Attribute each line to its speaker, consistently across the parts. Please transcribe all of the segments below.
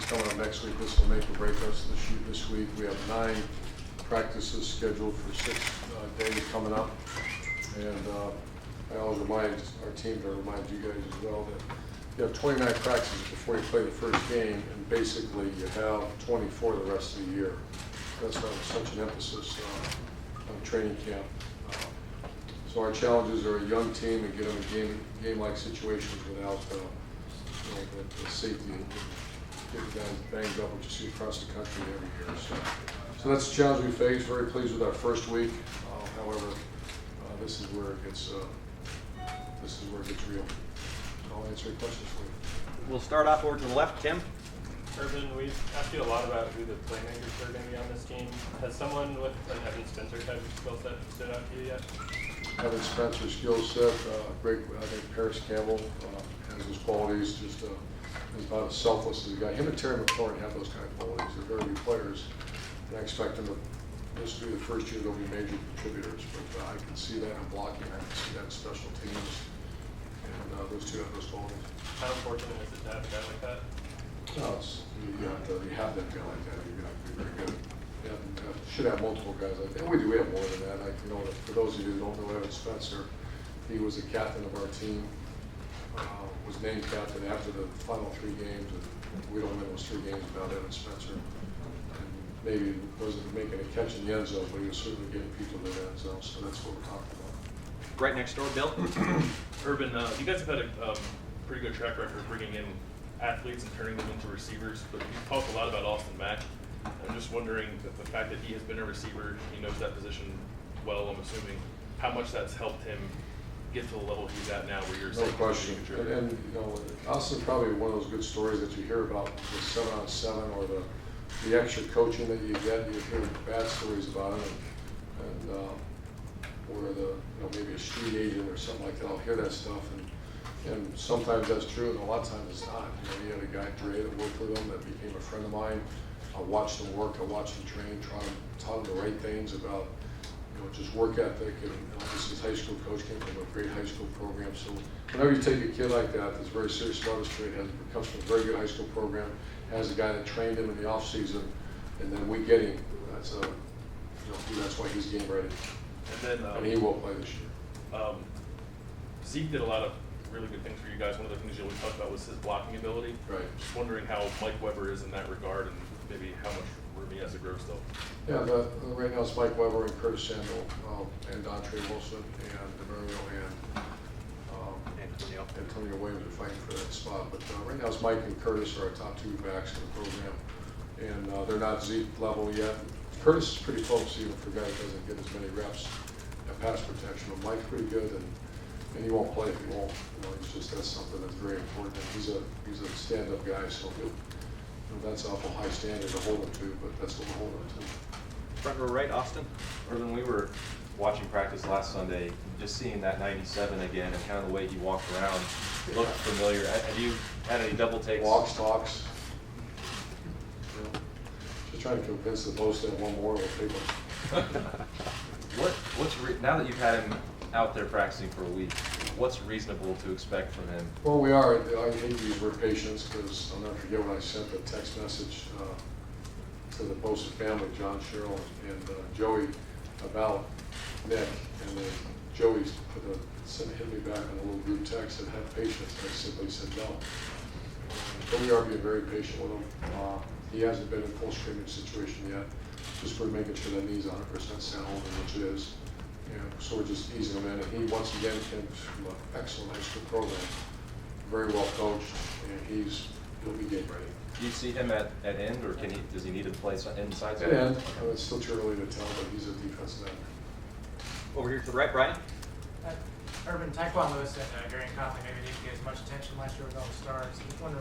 Speaker 1: coming up next week. This will make or break us this week. We have 9 practices scheduled for 6 days coming up. And I always remind our team to remind you guys as well that you have 29 practices before you play the first game, and basically you have 24 the rest of the year. That's why there's such an emphasis on training camp. So our challenges are a young team and get them in game-like situations without the safety and getting guys banged up, which you see across the country every year. So that's the challenge we face. Very pleased with our first week. However, this is where it gets real. I'll answer your questions for you.
Speaker 2: We'll start off over to the left, Tim.
Speaker 3: Urban, we've asked you a lot about who the playmakers are going to be on this team. Has someone with an Evan Spencer type of skill set stood out to you yet?
Speaker 1: Evan Spencer's skill set, great. I think Paris Campbell has his qualities. Just is about as selfless as a guy. Him and Terry McLaurin have those kind of qualities. They're very good players, and I expect them to. This will be the first year they'll be major contributors. But I can see that in blocking. I can see that in special teams, and those two have those qualities.
Speaker 3: How important is it to have a guy like that?
Speaker 1: No, you have that guy like that. You're going to be very good. You should have multiple guys like that. We do. We have more than that. For those of you who don't know Evan Spencer, he was the captain of our team. Was named captain after the final 3 games. And we don't win those 3 games without Evan Spencer. And maybe wasn't making a catch in the end zone, but he was certainly getting people to the end zone. So that's what we're talking about.
Speaker 2: Right next door, Bill.
Speaker 4: Urban, you guys have had a pretty good track record of bringing in athletes and turning them into receivers, but you've talked a lot about Austin Mack. I'm just wondering that the fact that he has been a receiver, he knows that position well, I'm assuming, how much that's helped him get to the level he's at now where you're
Speaker 1: no question. And Austin's probably one of those good stories that you hear about the 7-on-7 or the extra coaching that you get. You hear bad stories about him, and or maybe a street agent or something like that. I'll hear that stuff, and sometimes that's true, and a lot of times it's not. You had a guy, Dre, that worked with him that became a friend of mine. I watched him work, I watched him train, taught him the right things about just work ethic, and obviously his high school coach came from a great high school program. So whenever you take a kid like that that's very serious about his trade, comes from a very good high school program, has a guy that trained him in the off season, and then we get him, that's why he's game ready. And he will play this year.
Speaker 4: Zeke did a lot of really good things for you guys. One of the things you always talked about was his blocking ability.
Speaker 1: Right.
Speaker 4: Just wondering how Mike Weber is in that regard, and maybe how much room he has to grow still.
Speaker 1: Yeah, right now it's Mike Weber and Curtis Samuel and Dontre Wilson and DeMario and Antonio Williams are fighting for that spot. But right now it's Mike and Curtis are our top 2 backs in the program, and they're not Zeke level yet. Curtis is pretty close, even for a guy that doesn't get as many reps at pass protection. But Mike's pretty good, and he won't play if he won't. That's something that's very important. He's a stand-up guy, so that's an awful high standard to hold him to, but that's what we're holding him to.
Speaker 2: Front row right, Austin.
Speaker 5: Urban, we were watching practice last Sunday, just seeing that 97 again and kind of the way he walked around looked familiar. Have you had any double takes?
Speaker 1: Walks, talks. Just trying to convince the post that one more will take him.
Speaker 5: Now that you've had him out there practicing for a week, what's reasonable to expect from him?
Speaker 1: Well, we are. I hate to use word patience because I'll never forget when I sent the text message to the Bosa family, John, Cheryl, and Joey, about Nick, and then Joey hit me back on a little group text and have patience. I simply said no. But we are being very patient with him. He hasn't been in full scrimmage situation yet. Just we're making sure that he's 100% sound, which it is. So we're just easing him in. And he, once again, came from an excellent high school program, very well coached, and he'll be game ready.
Speaker 5: Do you see him at end, or does he need to play inside?
Speaker 1: At end. It's still too early to tell, but he's a defensive end.
Speaker 2: Over here to the right, Brian.
Speaker 6: Urban, Taekwon Lewis and Darian Conley maybe didn't get as much attention last year with all the stars. I just wonder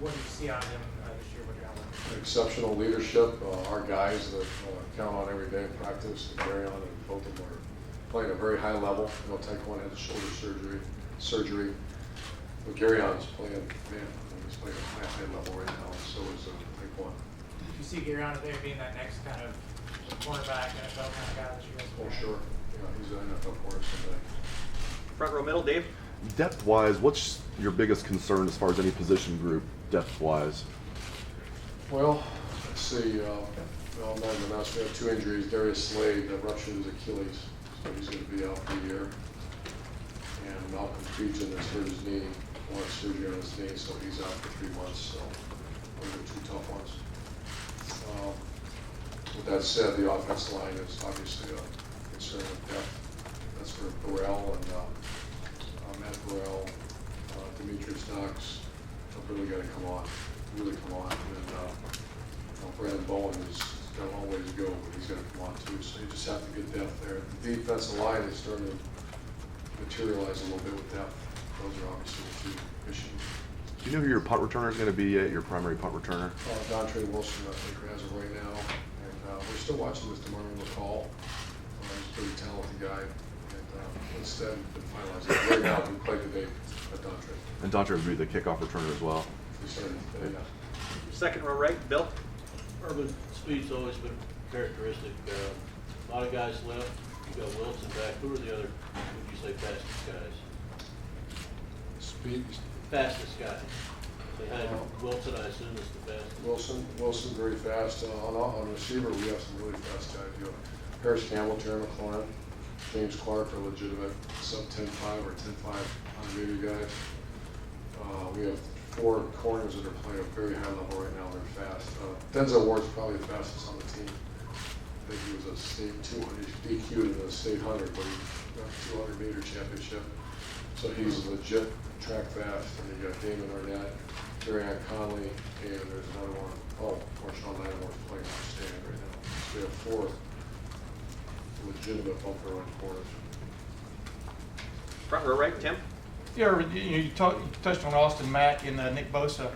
Speaker 6: what do you see out of him this year with your outlook?
Speaker 1: Exceptional leadership. Our guys that count on every day in practice, and Gary on and both of them are playing at a very high level. Taekwon had the shoulder surgery. But Gary on is playing, he's playing at a high level right now, and so is Taekwon.
Speaker 6: Do you see Gary on there being that next kind of cornerback, NFL kind of guy that you guys
Speaker 1: Oh, sure. Yeah, he's an NFL corner someday.
Speaker 2: Front row middle, Dave.
Speaker 7: Depth-wise, what's your biggest concern as far as any position group, depth-wise?
Speaker 1: Well, let's see, well, not even us, we have 2 injuries. Darius Slade ruptured his Achilles, so he's going to be out for a year. And Malcolm Creechin has hurt his knee, wanted surgery on his knee, so he's out for 3 months, so those are 2 tough ones. With that said, the offensive line is obviously a concern with depth. That's for Burrell and Matt Burrell, Demetrius Knox have really got to come on, really come on. And Brandon Bowen has got a long way to go, but he's got to come on too. So you just have to get depth there. The defensive line is starting to materialize a little bit with depth. Those are obviously the 2 issues.
Speaker 7: Do you know who your punt returner is going to be yet, your primary punt returner?
Speaker 1: Dontre Wilson, I think, has it right now. And we're still watching Mr. Martin McCall. He's a pretty talented guy. And instead, been finalized. Right now, we play today at Dontre.
Speaker 7: And Dontre would be the kickoff returner as well.
Speaker 1: We started today, yeah.
Speaker 2: Second row right, Bill.
Speaker 8: Urban speed's always been characteristic. A lot of guys left. You got Wilson back. Who are the other, would you say, fastest guys?
Speaker 1: Speed.
Speaker 8: Fastest guy. They had Wilson, I assume, is the fastest.
Speaker 1: Wilson very fast. On receiver, we have some really fast guys. You know, Harris Campbell, Terry McLaurin, James Clark are legitimate sub 10.5 or 10.5 on meter guys. We have 4 corners that are playing at a very high level right now. They're fast. Denzel Ward's probably the fastest on the team. I think he was a state 200, he's DQ'd in the state 100, but he got the 200 meter championship. So he's legit track fast. And you got Damon Arnett, Darian Conley, and there's another one. Oh, Marshawn Lattimore's playing outstanding right now. So we have 4 legitimate bumper run corners.
Speaker 2: Front row right, Tim.
Speaker 9: Yeah, you touched on Austin Mack and Nick Bosa.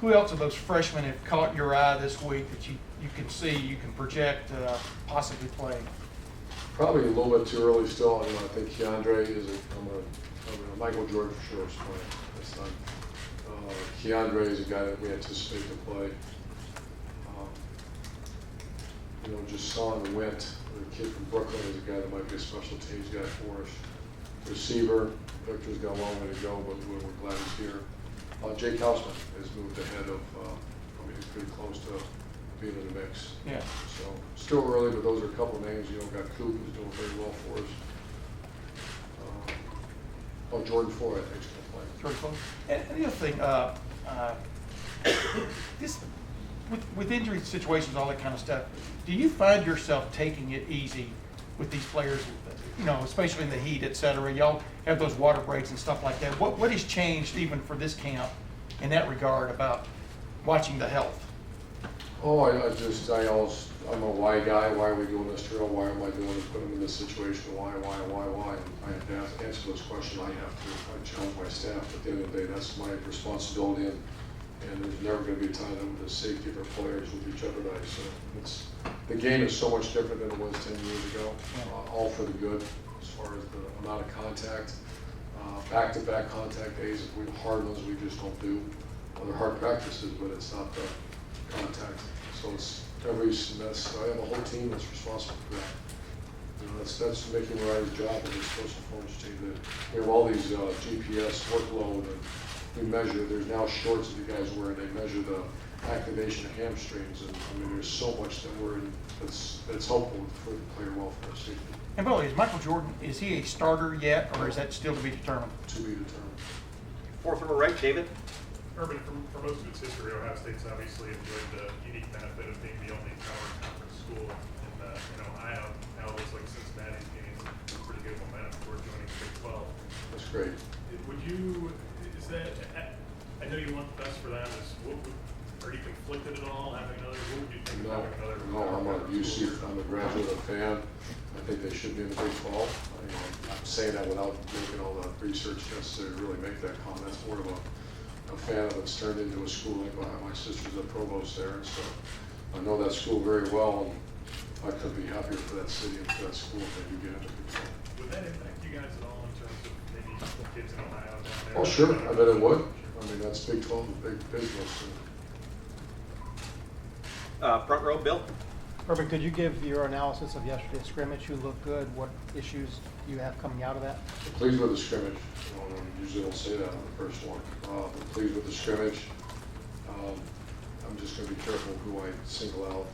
Speaker 9: Who else of those freshmen have caught your eye this week that you can see, you can project possibly playing?
Speaker 1: Probably a little bit too early still. I think Keandre is Michael Jordan for sure is playing this time. Keandre is a guy that we anticipate to play. Jason Went, the kid from Brooklyn, is a guy that might be a special teams guy for us. Receiver, Victor's got a long way to go, but we're glad he's here. Jake Hausman has moved ahead of, he's pretty close to being in the mix.
Speaker 9: Yeah.
Speaker 1: So still early, but those are a couple of names. Got Coop, who's doing very well for us. Jordan Ford, I think, is going to play.
Speaker 9: Jordan Ford. And the other thing, this with injury situations, all that kind of stuff, do you find yourself taking it easy with these players, especially in the heat, et cetera? Y'all have those water breaks and stuff like that. What has changed even for this camp in that regard about watching the health?
Speaker 1: Oh, I'm a why guy. Why are we doing this drill? Why am I doing it? Put them in this situation. Why? And I have to answer those questions. I challenge my staff. At the end of the day, that's my responsibility. And there's never going to be a time that the safety of our players will be jeopardized. So the game is so much different than it was 10 years ago. All for the good as far as the amount of contact. Back-to-back contact days, hard ones we just don't do. Well, they're hard practices, but it's not the contact. So it's I have a whole team that's responsible for that. That's making Ryan's job as a sports performance team. We have all these GPS workload, and we measure. There's now shorts that you guys wear, and they measure the activation of hamstrings. And there's so much that we're in that's helpful for the player welfare safety.
Speaker 9: And Billy, is Michael Jordan, is he a starter yet, or is that still to be determined?
Speaker 1: To be determined.
Speaker 2: Fourth row right, David.
Speaker 10: Urban, for most of its history, Ohio State's obviously enjoyed the unique benefit of being the only power conference school in Ohio. Now it looks like Cincinnati's gaining some pretty good momentum toward joining the Big 12.
Speaker 1: That's great.
Speaker 10: I know you want the best for them. Are you conflicted at all having another? What would you think of having another?
Speaker 1: No, I'm a UC. I'm a graduate fan. I think they should be in the Big 12. I'm saying that without making all the research necessary to really make that comment. That's more of a fan of it's turned into a school. Like my sister's a provost there, and so I know that school very well. And I couldn't be happier for that city and for that school if they do get into the Big 12.
Speaker 10: Would that impact you guys at all in terms of maybe kids in Ohio down there?
Speaker 1: Oh, sure. I bet it would. That's Big 12 is big business.
Speaker 2: Front row, Bill.
Speaker 11: Urban, could you give your analysis of yesterday's scrimmage? You look good. What issues do you have coming out of that?
Speaker 1: I'm pleased with the scrimmage. Usually don't say that on the first one. I'm pleased with the scrimmage. I'm just gonna be careful who I single out.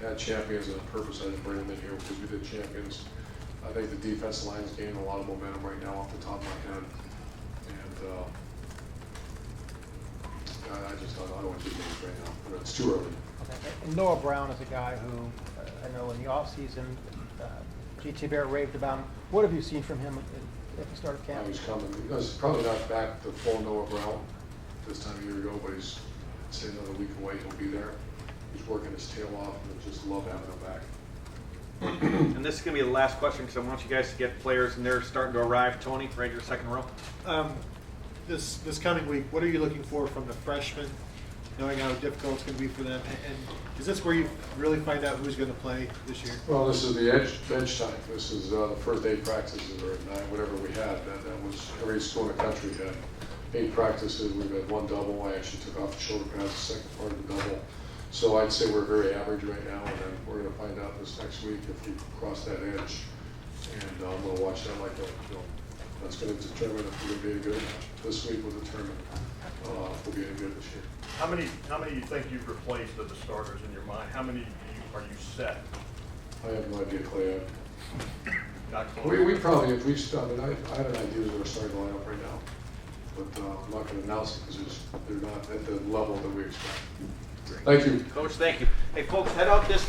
Speaker 1: I had champions on purpose, I didn't bring them in here because we did champions. I think the defense line's gaining a lot of momentum right now off the top of my head. And, I just don't want to do things right now, but it's too early.
Speaker 11: Okay. And Noah Brown is a guy who, I know in the offseason, GT Bear raved about him. What have you seen from him at the start of camp?
Speaker 1: He's coming. He's probably not back to full Noah Brown this time a year ago, but he's, I'd say another week away, he'll be there. He's working his tail off, and I just love having him back.
Speaker 2: And this is going to be the last question because I want you guys to get players and they're starting to arrive. Tony, right your second row.
Speaker 12: This coming week, what are you looking for from the freshmen, knowing how difficult it's going to be for them? And is this where you really find out who's going to play this year?
Speaker 1: Well, this is the edge time. This is the first 8 practices or 9, whatever we had. That was every school in the country had 8 practices. We've had 1 double. I actually took off the shoulder pads the second part of the double. So I'd say we're very average right now, and then we're going to find out this next week if we cross that edge. And I'm going to watch that like that. That's going to determine if we're going to be any good. This week will determine if we'll be any good this year.
Speaker 13: How many you think you've replaced of the starters in your mind? How many are you set?
Speaker 1: I have no idea, Clay.
Speaker 13: Not close.
Speaker 1: We probably, if we start, I have an idea of what we're starting to line up right now, but I'm not going to announce it because they're not at the level that we expect. Thank you.
Speaker 2: Coach, thank you. Hey, folks, head out this